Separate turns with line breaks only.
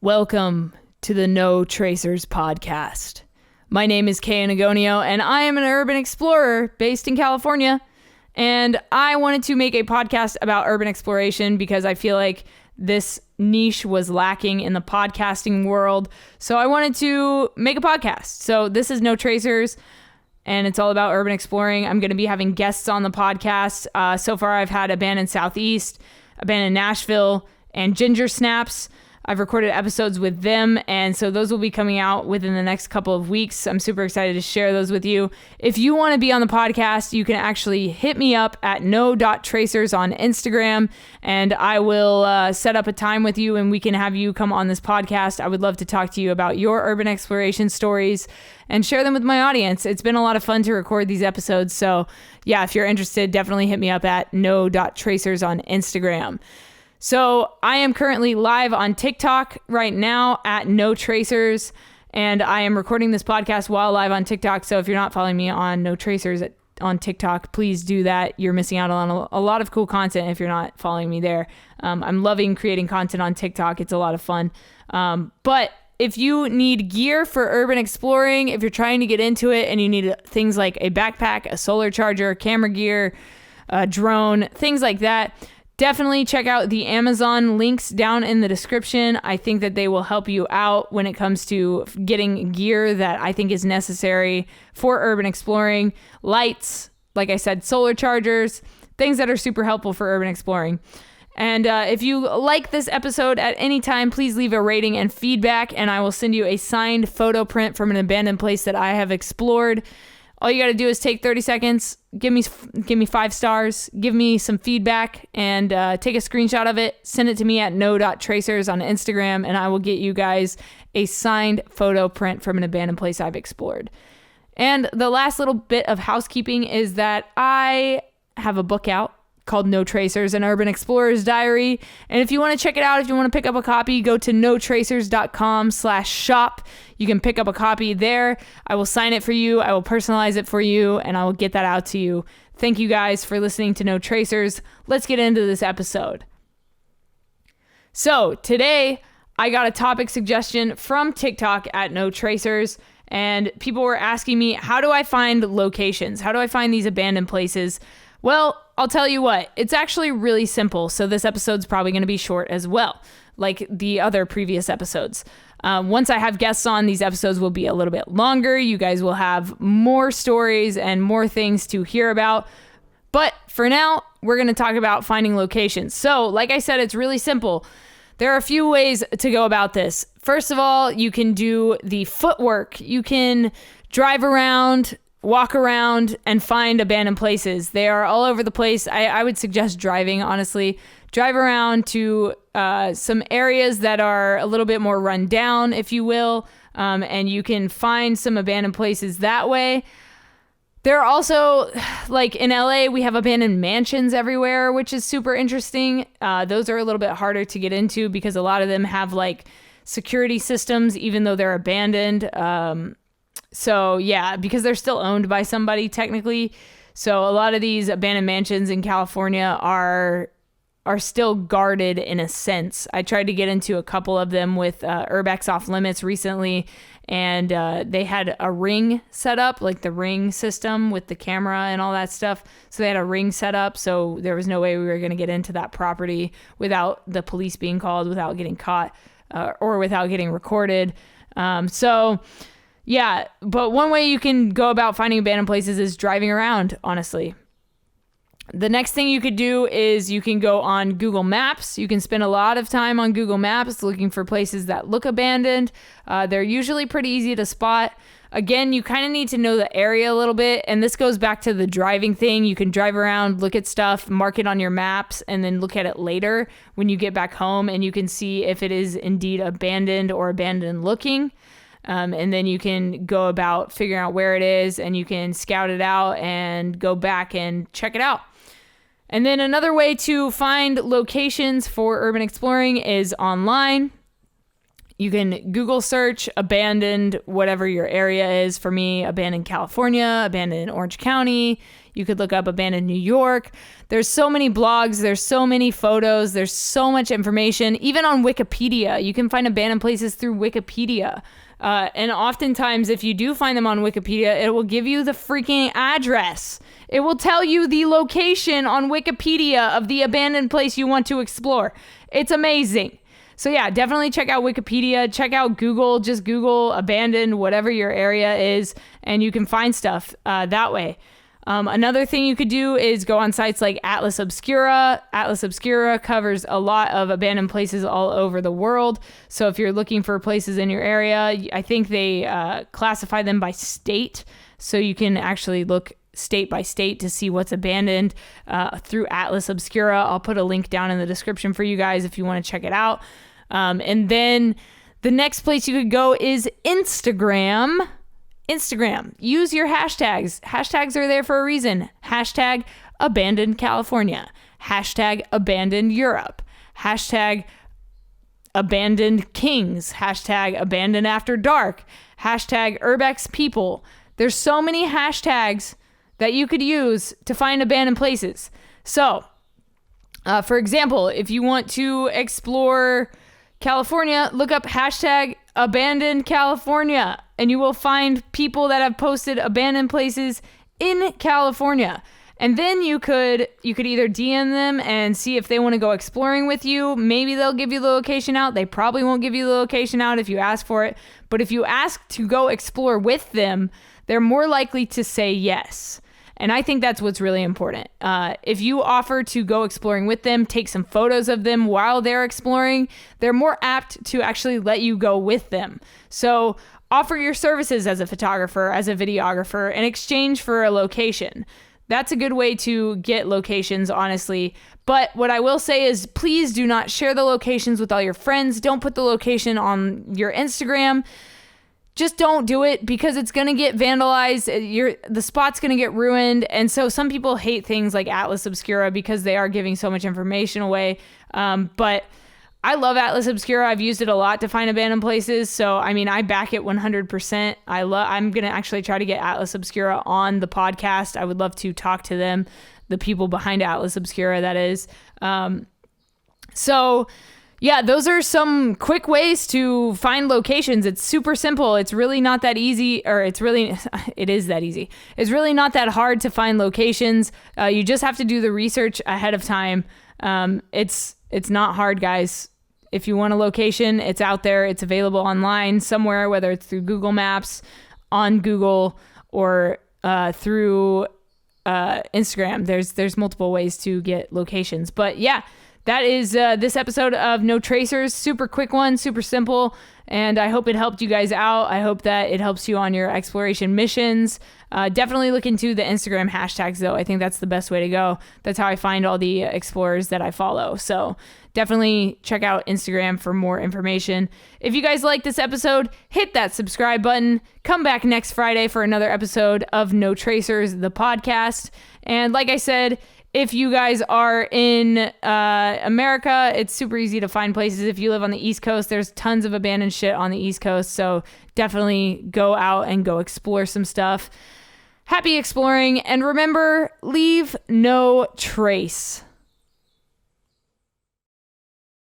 Welcome to the No Tracers podcast. My name is Kay Anagonio, and I am an urban explorer based in California. And I wanted to make a podcast about urban exploration because I feel like this niche was lacking in the podcasting world. So I wanted to make a podcast. So this is No Tracers, and it's all about urban exploring. I'm going to be having guests on the podcast. So far, I've had Abandoned Southeast, Abandoned Nashville, and Ginger Snaps. I've recorded episodes with them, and so those will be coming out within the next couple of weeks. I'm super excited to share those with you. If you want to be on the podcast, you can actually hit me up at no.tracers on Instagram, and I will set up a time with you, and we can have you come on this podcast. I would love to talk to you about your urban exploration stories and share them with my audience. It's been a lot of fun to record these episodes, so yeah, if you're interested, definitely hit me up at no.tracers on Instagram. So I am currently live on TikTok right now at No Tracers, and I am recording this podcast while live on TikTok. So if you're not following me on No Tracers on TikTok, please do that. You're missing out on a lot of cool content if you're not following me there. I'm loving creating content on TikTok. It's a lot of fun. But if you need gear for urban exploring, if you're trying to get into it and you need things like a backpack, a solar charger, camera gear, a drone, things like that, definitely check out the Amazon links down in the description. I think that they will help you out when it comes to getting gear that I think is necessary for urban exploring. Lights, like I said, solar chargers, things that are super helpful for urban exploring. And if you like this episode at any time, please leave a rating and feedback, and I will send you a signed photo print from an abandoned place that I have explored. All you got to do is take 30 seconds, give me 5 stars, give me some feedback, and take a screenshot of it. Send it to me at no.tracers on Instagram, and I will get you guys a signed photo print from an abandoned place I've explored. And the last little bit of housekeeping is that I have a book out called No Tracers, an Urban Explorer's Diary. And if you want to check it out, if you want to pick up a copy, go to notracers.com/shop. You can pick up a copy there. I will sign it for you. I will personalize it for you, and I will get that out to you. Thank you guys for listening to No Tracers. Let's get into this episode. So today I got a topic suggestion from TikTok at No Tracers, and people were asking me, how do I find locations? How do I find these abandoned places? Well, I'll tell you what, it's actually really simple. So this episode's probably going to be short as well, like the other previous episodes. Once I have guests on, these episodes will be a little bit longer. You guys will have more stories and more things to hear about. But for now, we're going to talk about finding locations. So like I said, it's really simple. There are a few ways to go about this. First of all, you can do the footwork. You can drive around, walk around, and find abandoned places. They are all over the place. I would suggest driving, honestly. Drive around to some areas that are a little bit more run down, if you will, and you can find some abandoned places that way. There are also, like in LA, we have abandoned mansions everywhere, which is super interesting. Those are a little bit harder to get into because a lot of them have like security systems, even though they're abandoned. So yeah, because they're still owned by somebody technically. So a lot of these abandoned mansions in California are still guarded in a sense. I tried to get into a couple of them with Urbex Off Limits recently, and they had a ring set up, like the ring system with the camera and all that stuff. So they had a ring set up, so there was no way we were going to get into that property without the police being called, without getting caught, or without getting recorded. Yeah, but one way you can go about finding abandoned places is driving around, honestly. The next thing you could do is you can go on Google Maps. You can spend a lot of time on Google Maps looking for places that look abandoned. They're usually pretty easy to spot. Again, you kind of need to know the area a little bit, and this goes back to the driving thing. You can drive around, look at stuff, mark it on your maps, and then look at it later when you get back home, and you can see if it is indeed abandoned or abandoned looking. And then you can go about figuring out where it is, and you can scout it out and go back and check it out. And then another way to find locations for urban exploring is online. You can Google search abandoned, whatever your area is. For me, abandoned California, abandoned Orange County. You could look up abandoned New York. There's so many blogs. There's so many photos. There's so much information. Even on Wikipedia, you can find abandoned places through Wikipedia. And oftentimes, if you do find them on Wikipedia, it will give you the freaking address. It will tell you the location on Wikipedia of the abandoned place you want to explore. It's amazing. So yeah, definitely check out Wikipedia, check out Google, just Google abandoned, whatever your area is, and you can find stuff that way. Another thing you could do is go on sites like Atlas Obscura. Atlas Obscura covers a lot of abandoned places all over the world. So if you're looking for places in your area, I think they classify them by state. So you can actually look state by state to see what's abandoned through Atlas Obscura. I'll put a link down in the description for you guys if you want to check it out. And then the next place you could go is Instagram. Use your hashtags. Hashtags are there for a reason. Hashtag abandoned California. Hashtag abandoned Europe. Hashtag abandoned kings. Hashtag abandoned after dark. Hashtag urbex people. There's so many hashtags that you could use to find abandoned places. So, for example, if you want to explore California, look up hashtag abandoned California, and you will find people that have posted abandoned places in California. And then you could either DM them and see if they want to go exploring with you. Maybe they'll give you the location out. They probably won't give you the location out if you ask for it. But if you ask to go explore with them, they're more likely to say yes. And I think that's what's really important. If you offer to go exploring with them, take some photos of them while they're exploring, they're more apt to actually let you go with them. So offer your services as a photographer, as a videographer, in exchange for a location. That's a good way to get locations, honestly. But what I will say is please do not share the locations with all your friends. Don't put the location on your Instagram. Just don't do it because it's going to get vandalized. The spot's going to get ruined. And so some people hate things like Atlas Obscura because they are giving so much information away. But I love Atlas Obscura. I've used it a lot to find abandoned places. So, I mean, I back it 100%. I'm going to actually try to get Atlas Obscura on the podcast. I would love to talk to them, the people behind Atlas Obscura, that is. Yeah, those are some quick ways to find locations. It's super simple. It's really not that easy, or it is that easy. It's really not that hard to find locations. You just have to do the research ahead of time. It's not hard, guys. If you want a location, it's out there. It's available online somewhere, whether it's through Google Maps, on Google, or through Instagram. There's multiple ways to get locations. But yeah, that is this episode of No Tracers. Super quick one, super simple, and I hope it helped you guys out. I hope that it helps you on your exploration missions. Definitely look into the Instagram hashtags, though. I think that's the best way to go. That's how I find all the explorers that I follow. So definitely check out Instagram for more information. If you guys like this episode, hit that subscribe button. Come back next Friday for another episode of No Tracers, the podcast. And like I said, if you guys are in America, it's super easy to find places. If you live on the East Coast, there's tons of abandoned shit on the East Coast. So definitely go out and go explore some stuff. Happy exploring. And remember, leave no trace.